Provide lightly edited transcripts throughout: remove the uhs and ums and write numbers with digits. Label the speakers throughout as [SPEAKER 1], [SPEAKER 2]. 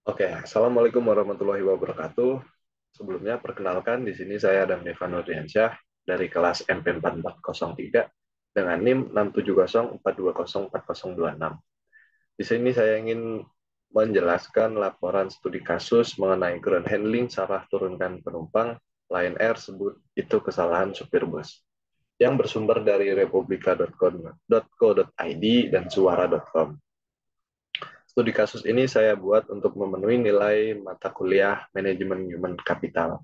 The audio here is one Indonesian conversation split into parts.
[SPEAKER 1] Oke, Assalamualaikum warahmatullahi wabarakatuh. Sebelumnya, perkenalkan di sini saya Adam Devan Nurdiansyah dari kelas MP4403 dengan NIM 67042040026. Di sini saya ingin menjelaskan laporan studi kasus mengenai ground handling salah turunkan penumpang Lion Air sebut itu kesalahan supir bus yang bersumber dari republika.co.id dan suara.com. Studi kasus ini saya buat untuk memenuhi nilai mata kuliah Manajemen Human Capital.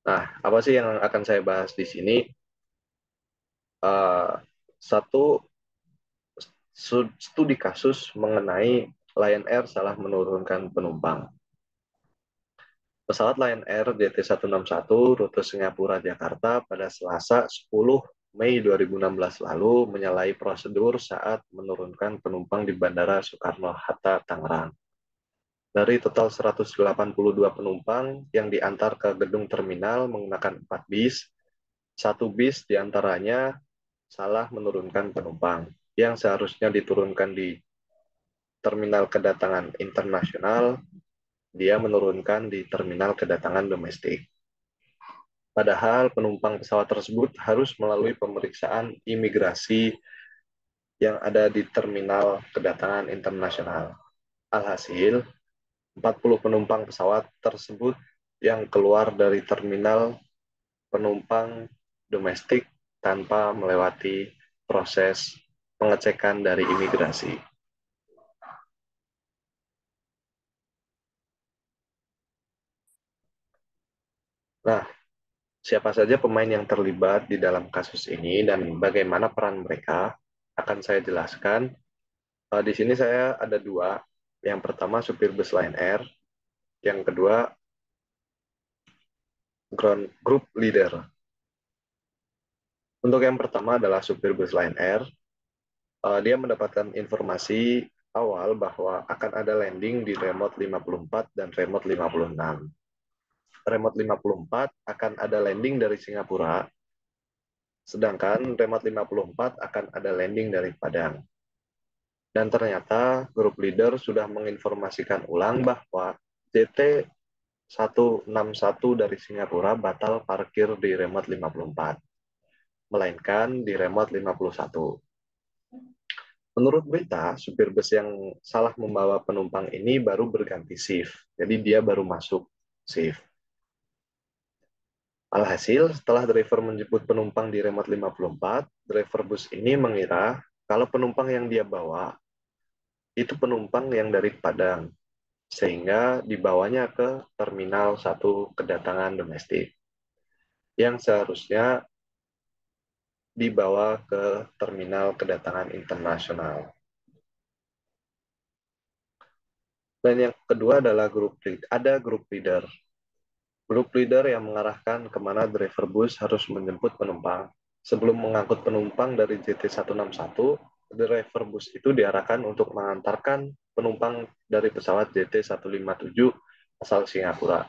[SPEAKER 1] Nah, apa sih yang akan saya bahas di sini? Eh, Satu, studi kasus mengenai Lion Air salah menurunkan penumpang. Pesawat Lion Air JT161 rute Singapura-Jakarta pada Selasa 10 Mei 2016 lalu menyalahi prosedur saat menurunkan penumpang di Bandara Soekarno-Hatta, Tangerang. Dari total 182 penumpang yang diantar ke gedung terminal menggunakan 4 bis, satu bis diantaranya salah menurunkan penumpang yang seharusnya diturunkan di terminal kedatangan internasional, dia menurunkan di terminal kedatangan domestik. Padahal penumpang pesawat tersebut harus melalui pemeriksaan imigrasi yang ada di terminal kedatangan internasional. Alhasil, 40 penumpang pesawat tersebut yang keluar dari terminal penumpang domestik tanpa melewati proses pengecekan dari imigrasi. Nah, siapa saja pemain yang terlibat di dalam kasus ini dan bagaimana peran mereka akan saya jelaskan. Di sini saya ada dua. Yang pertama supir bus Lion Air, yang kedua ground group leader. Untuk yang pertama adalah supir bus Lion Air. Dia mendapatkan informasi awal bahwa akan ada landing di remote 54 dan remote 56. Remote 54 akan ada landing dari Singapura, sedangkan remote 54 akan ada landing dari Padang. Dan ternyata grup leader sudah menginformasikan ulang bahwa JT161 dari Singapura batal parkir di remote 54, melainkan di remote 51. Menurut berita, supir bus yang salah membawa penumpang ini baru berganti shift. Jadi dia baru masuk shift. Alhasil, setelah driver menjemput penumpang di remote 54, driver bus ini mengira kalau penumpang yang dia bawa itu penumpang yang dari Padang, sehingga dibawanya ke terminal satu kedatangan domestik, yang seharusnya dibawa ke terminal kedatangan internasional. Dan yang kedua adalah grup leader. Grup leader yang mengarahkan kemana driver bus harus menjemput penumpang. Sebelum mengangkut penumpang dari JT161, driver bus itu diarahkan untuk mengantarkan penumpang dari pesawat JT157 asal Singapura.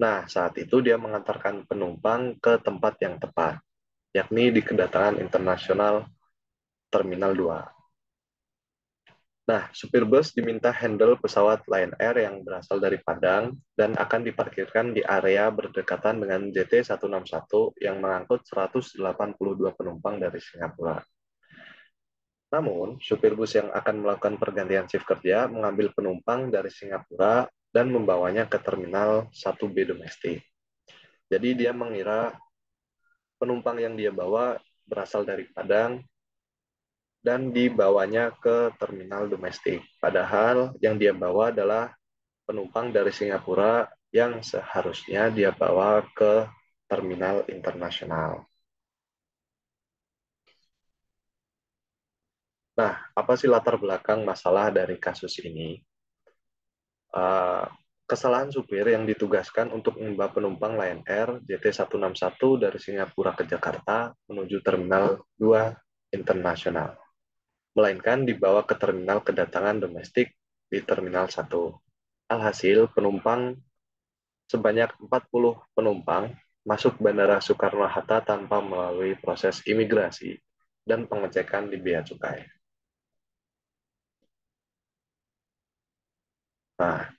[SPEAKER 1] Nah, saat itu dia mengantarkan penumpang ke tempat yang tepat, yakni di kedatangan internasional Terminal 2. Nah, supir bus diminta handle pesawat Lion Air yang berasal dari Padang dan akan diparkirkan di area berdekatan dengan JT161 yang mengangkut 182 penumpang dari Singapura. Namun, supir bus yang akan melakukan pergantian shift kerja mengambil penumpang dari Singapura dan membawanya ke terminal 1B domestik. Jadi dia mengira penumpang yang dia bawa berasal dari Padang dan dibawanya ke terminal domestik. Padahal yang dia bawa adalah penumpang dari Singapura yang seharusnya dia bawa ke terminal internasional. Nah, apa sih latar belakang masalah dari kasus ini? Uh, Kesalahan supir yang ditugaskan untuk membawa penumpang Lion Air JT161 dari Singapura ke Jakarta menuju Terminal 2 Internasional, melainkan dibawa ke terminal kedatangan domestik di Terminal 1. Alhasil, penumpang sebanyak 40 penumpang masuk Bandara Soekarno-Hatta tanpa melalui proses imigrasi dan pengecekan di bea cukai. Nah,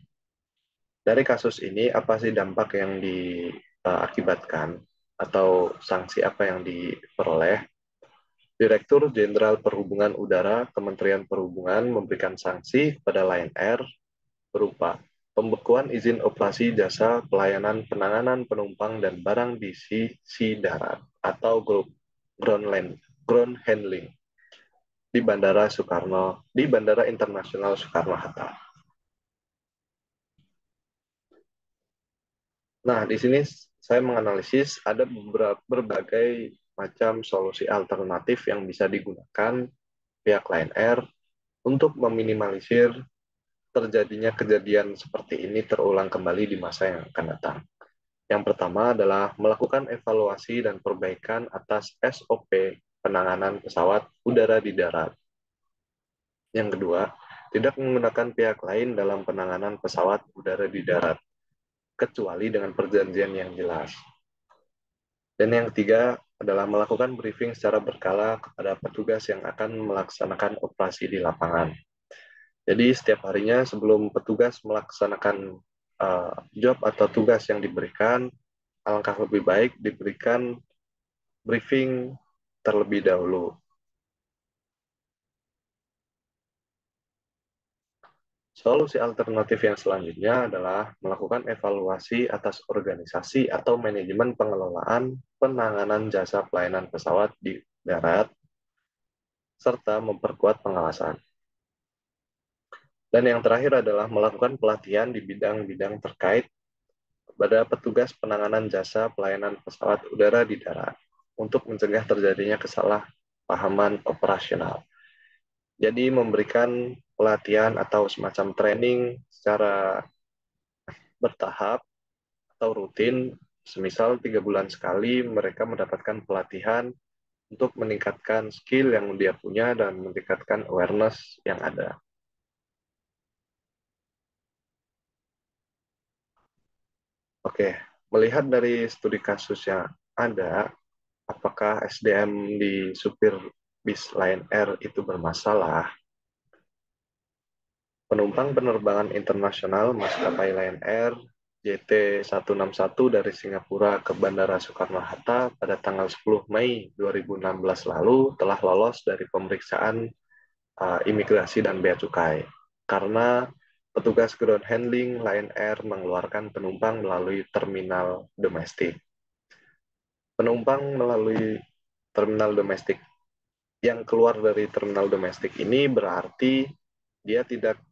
[SPEAKER 1] dari kasus ini, apa sih dampak yang diakibatkan atau sanksi apa yang diperoleh? Direktur Jenderal Perhubungan Udara Kementerian Perhubungan memberikan sanksi kepada Lion Air berupa pembekuan izin operasi jasa pelayanan penanganan penumpang dan barang di sisi darat atau ground handling di Bandara Internasional Soekarno-Hatta. Nah, di sini saya menganalisis ada berbagai macam solusi alternatif yang bisa digunakan pihak Lion Air untuk meminimalisir terjadinya kejadian seperti ini terulang kembali di masa yang akan datang. Yang pertama adalah melakukan evaluasi dan perbaikan atas SOP penanganan pesawat udara di darat. Yang kedua, tidak menggunakan pihak lain dalam penanganan pesawat udara di darat, kecuali dengan perjanjian yang jelas. Dan yang ketiga adalah melakukan briefing secara berkala kepada petugas yang akan melaksanakan operasi di lapangan. Jadi setiap harinya sebelum petugas melaksanakan job atau tugas yang diberikan, alangkah lebih baik diberikan briefing terlebih dahulu. Solusi alternatif yang selanjutnya adalah melakukan evaluasi atas organisasi atau manajemen pengelolaan penanganan jasa pelayanan pesawat di darat, serta memperkuat pengawasan. Dan yang terakhir adalah melakukan pelatihan di bidang-bidang terkait kepada petugas penanganan jasa pelayanan pesawat udara di darat untuk mencegah terjadinya kesalahpahaman operasional. Jadi memberikan pelatihan atau semacam training secara bertahap atau rutin, semisal 3 bulan sekali mereka mendapatkan pelatihan untuk meningkatkan skill yang dia punya dan meningkatkan awareness yang ada. Oke, melihat dari studi kasus yang ada, apakah SDM di supir bis Lion Air itu bermasalah? Penumpang penerbangan internasional maskapai Lion Air JT161 dari Singapura ke Bandara Soekarno-Hatta pada tanggal 10 Mei 2016 lalu telah lolos dari pemeriksaan imigrasi dan bea cukai karena petugas ground handling Lion Air mengeluarkan penumpang melalui terminal domestik. Penumpang melalui terminal domestik yang keluar dari terminal domestik ini berarti dia tidak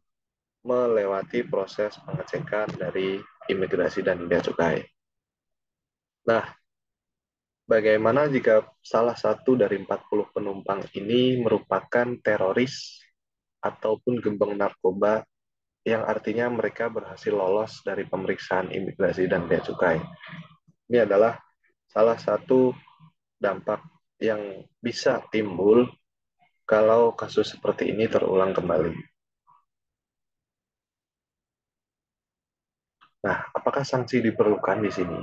[SPEAKER 1] melewati proses pengecekan dari imigrasi dan bea cukai. Nah, bagaimana jika salah satu dari 40 penumpang ini merupakan teroris ataupun gembong narkoba yang artinya mereka berhasil lolos dari pemeriksaan imigrasi dan bea cukai? Ini adalah salah satu dampak yang bisa timbul kalau kasus seperti ini terulang kembali. Nah, apakah sanksi diperlukan di sini?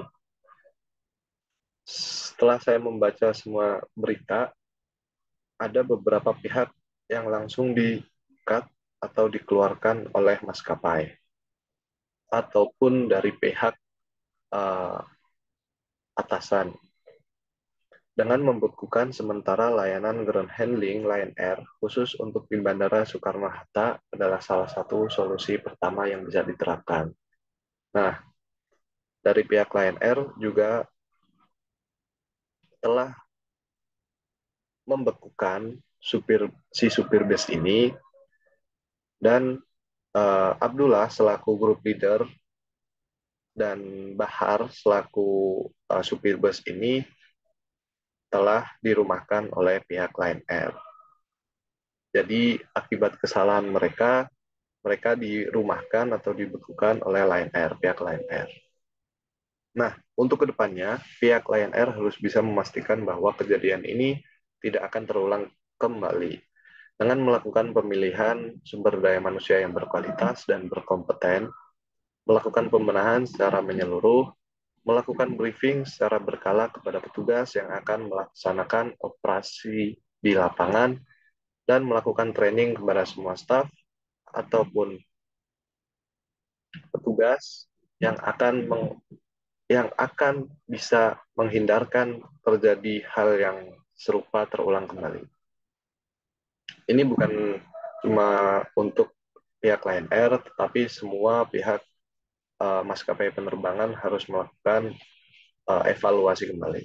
[SPEAKER 1] Setelah saya membaca semua berita, ada beberapa pihak yang langsung di-cut atau dikeluarkan oleh maskapai, ataupun dari pihak uh, atasan, dengan membekukan sementara layanan ground handling Lion Air khusus untuk di Bandara Soekarno-Hatta adalah salah satu solusi pertama yang bisa diterapkan. Nah, dari pihak Lion Air juga telah membekukan supir bus ini dan Abdullah selaku grup leader dan Bahar selaku supir bus ini telah dirumahkan oleh pihak Lion Air. Jadi akibat kesalahan mereka, mereka dirumahkan atau dibekukan oleh Lion Air, pihak Lion Air. Nah, untuk kedepannya, pihak Lion Air harus bisa memastikan bahwa kejadian ini tidak akan terulang kembali dengan melakukan pemilihan sumber daya manusia yang berkualitas dan berkompeten, melakukan pembenahan secara menyeluruh, melakukan briefing secara berkala kepada petugas yang akan melaksanakan operasi di lapangan, dan melakukan training kepada semua staf ataupun petugas yang akan yang akan bisa menghindarkan terjadi hal yang serupa terulang kembali. Ini bukan cuma untuk pihak Lion Air, tetapi semua pihak maskapai penerbangan harus melakukan evaluasi kembali.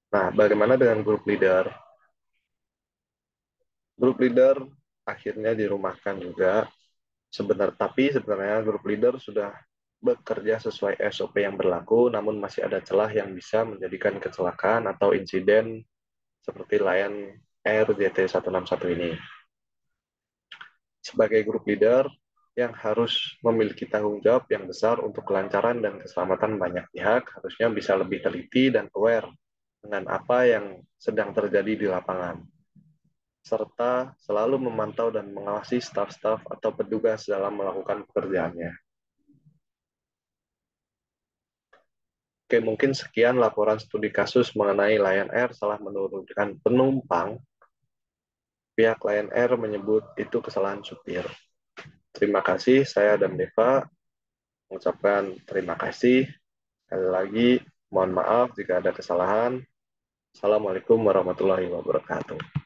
[SPEAKER 1] Nah, bagaimana dengan grup leader? Grup leader akhirnya dirumahkan juga. Tapi sebenarnya grup leader sudah bekerja sesuai SOP yang berlaku, namun masih ada celah yang bisa menjadikan kecelakaan atau insiden seperti Lion Air JT161 ini. Sebagai grup leader yang harus memiliki tanggung jawab yang besar untuk kelancaran dan keselamatan banyak pihak, harusnya bisa lebih teliti dan aware dengan apa yang sedang terjadi di lapangan, serta selalu memantau dan mengawasi staf-staf atau petugas dalam melakukan pekerjaannya. Oke, mungkin sekian laporan studi kasus mengenai Lion Air salah menurunkan penumpang. Pihak Lion Air menyebut itu kesalahan supir. Terima kasih, saya dan Deva mengucapkan terima kasih. Sekali lagi, mohon maaf jika ada kesalahan. Assalamualaikum warahmatullahi wabarakatuh.